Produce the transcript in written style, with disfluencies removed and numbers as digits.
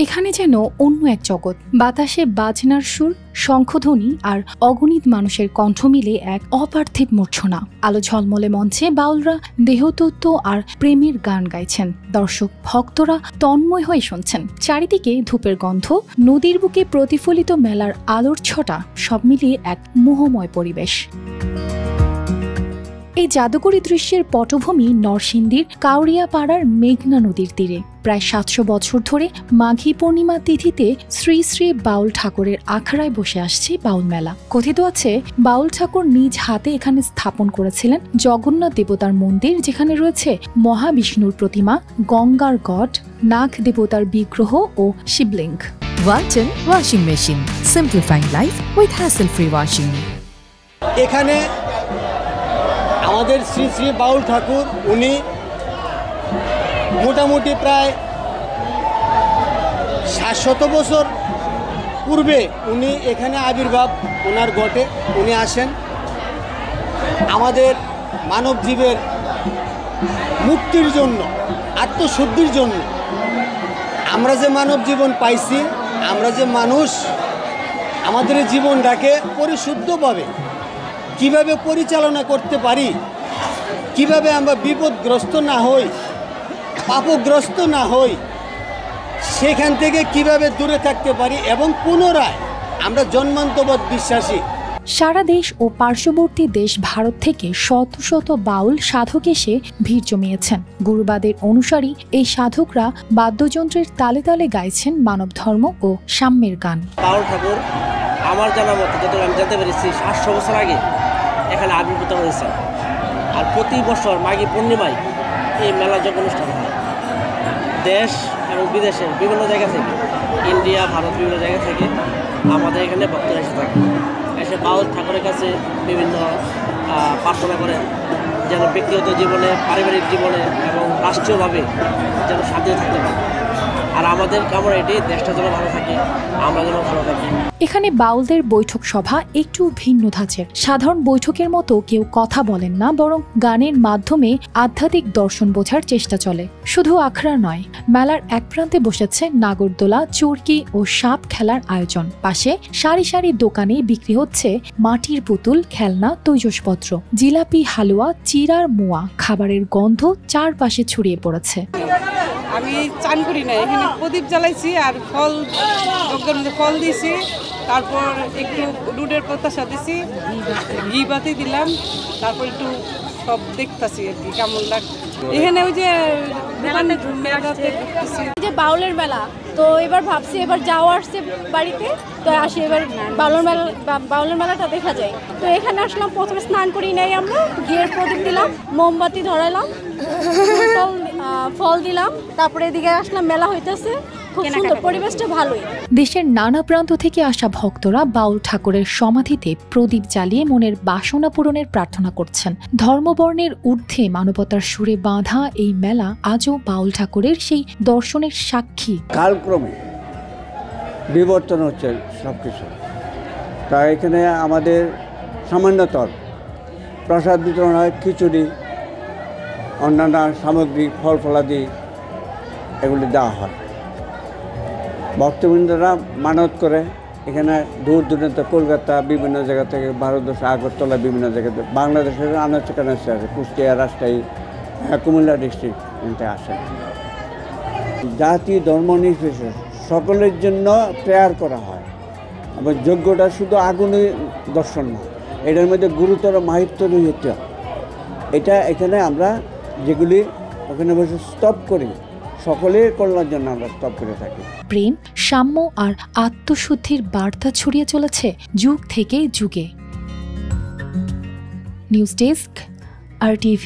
এখানে যেন অন্য এক জগৎ। বাতাসে বাজনার সুর, শঙ্খধ্বনি আর অগণিত মানুষের কণ্ঠ মিলে এক অপার্থিব মূর্ছনা। আলো ঝলমলে মঞ্চে বাউলরা দেহতত্ত্ব আর প্রেমের গান গাইছেন। দর্শক ভক্তরা তন্ময় হয়ে শুনছেন। চারিদিকে ধূপের গন্ধ, নদীর বুকে প্রতিফলিত মেলার আলোর ছটা, সব মিলিয়ে এক মোহময় পরিবেশ। এই জাদুকরী দৃশ্যের পটভূমি নরসিংদীর কাউরিয়াপাড়ার মেঘনা নদীর তীরে। প্রায় ৭০০ বছর ধরে মাঘী পূর্ণিমা তিথিতে শ্রী শ্রী বাউল ঠাকুরের আখড়ায় বসে আসছে বাউল মেলা। কথিত আছে বাউল ঠাকুর নিজ হাতে এখানে স্থাপন করেছিলেন জগন্নাথ দেবতার মন্দির, যেখানে রয়েছে মহাবিষ্ণুর প্রতিমা, গঙ্গার গড, নাগ দেবতার বিগ্রহ ও শিবলিঙ্গ। Walton washing machine, simplifying life with hassle-free washing. এখানে আমাদের শ্রী শ্রী বাউল ঠাকুর, উনি মোটামুটি প্রায় ৭০০ বছর পূর্বে উনি এখানে আবির্ভাব ওনার ঘটে। উনি আসেন আমাদের মানব জীবের মুক্তির জন্য, আত্মশুদ্ধির জন্য। আমরা যে মানব জীবন পাইছি, আমরা যে মানুষ, আমাদের জীবনটাকে পরিশুদ্ধভাবে কিভাবে পরিচালনা করতে পারি, কিভাবে আমরা বিপদগ্রস্ত না হই, পাপগ্রস্ত না হই, সেখান থেকে কিভাবে দূরে থাকতে পারি এবং পুনরায় আমরা জন্মান্তবোধ বিশ্বাসী। সারা দেশ ও পার্শ্ববর্তী দেশ ভারত থেকে শত শত বাউল সাধক এসে ভিড় জমিয়েছেন। গুরুবাদের অনুসারী এই সাধকরা বাদ্যযন্ত্রের তালে তালে গাইছেন মানব ধর্ম ও সাম্যের গান। বাউল ঠাকুর আমার জানা মতো, যত আমি জানতে পেরেছি, ৭০০ বছর আগে এখানে আবির্ভূত হয়েছে। আর প্রতি বছর মাঘী পূর্ণিমায় এই মেলা যজ্ঞ অনুষ্ঠান হয়। দেশ এবং বিদেশের বিভিন্ন জায়গা থেকে, ইন্ডিয়া, ভারত, বিভিন্ন জায়গা থেকে আমাদের এখানে ভক্তরা এসে থাকে। এসে বাউল ঠাকুরের কাছে বিভিন্ন প্রার্থনা করেন, যেন ব্যক্তিগত জীবনে, পারিবারিক জীবনে এবং রাষ্ট্রীয়ভাবে যেন শান্তিতে থাকতে পারে। আর আমাদের কামনা এটি, দেশটা যেন ভালো থাকে, আমরা যেন ভালো থাকি। এখানে বাউলদের বৈঠক সভা একটু ভিন্ন ধাঁচের। সাধারণ বৈঠকের মতো কেউ কথা বলেন না, বরং গানের মাধ্যমে আধ্যাত্মিক দর্শন বোঝার চেষ্টা চলে। শুধু আখড়া নয়, মেলার এক প্রান্তে বসেছে নাগরদোলা, চরকি ও সাপ খেলার আয়োজন। পাশে সারি সারি দোকানে বিক্রি হচ্ছে মাটির পুতুল, খেলনা, তৈজসপত্র, জিলাপি, হালুয়া, চিড়ার মোয়া। খাবারের গন্ধ চারপাশে ছড়িয়ে পড়েছে। আমি চান করি না, এখানে প্রদীপ জ্বালাইছি আর ফল, যজ্ঞের মধ্যে ফল দিয়েছি, তারপর একটু দুধের প্রত্যাশা দিছি, ঘি বাতি দিলাম, তারপর একটু সব দেখতেছি আর কি কেমন লাগছে। এখানে ওই যে বাউলের মেলা, তো এবার ভাবছি এবার যাওয়া আসছে বাড়িতে, তো আসি এবার বাউলের মেলাটা দেখা যায়। তো এখানে আসলাম, প্রথমে স্নান করি নাই, আমরা ঘিয়ের প্রদীপ দিলাম, মোমবাতি ধরাইলাম, ফল দিলাম, তারপরে এদিকে আসলাম, মেলা হইতেছে, খুব সুন্দর, পরিবেশটা ভালোই। দেশের নানা প্রান্ত থেকে আসা ভক্তরা বাউল ঠাকুরের সমাধিতে প্রদীপ জ্বালিয়ে মনের বাসনা পূরণের প্রার্থনা করছেন। ধর্মবর্ণের ঊর্ধ্বে মানবতার সুরে বাঁধা এই মেলা আজও বাউল ঠাকুরের সেই দর্শনের সাক্ষী। কালক্রমে বিবর্তন হচ্ছে সবকিছু। তাই এখানে আমাদের সামান্যতর প্রসাদ বিতরণ হয়, খিচুড়ি, অন্যান্য সামগ্রী, ফল ফলাদি এগুলি দেওয়া হয়। ভক্তবৃন্দরা মানত করে এখানে দূর দূরান্ত, কলকাতা, বিভিন্ন জায়গা থেকে, ভারতবর্ষ, আগরতলা, বিভিন্ন জায়গা থেকে, বাংলাদেশের আনাচে কানাচে আসে, কুষ্টিয়া, রাজশাহী, কুমিল্লা ডিস্ট্রিক্ট আসে। জাতি, ধর্ম নির্বিশেষে সকলের জন্য প্রেয়ার করা হয়। আবার যজ্ঞটা শুধু আগুনে দর্শন না, এটার মধ্যে গুরুতর মাহিত্য রয়েছে। এটা এখানে আমরা যেগুলি ওখানে বসে স্তব করি, সকলের কল্যাণের জন্য আমরা স্তব করে থাকি। প্রেম, সাম্য আর আত্মশুদ্ধির বার্তা ছড়িয়ে চলেছে যুগ থেকে যুগে। News desk, RTV।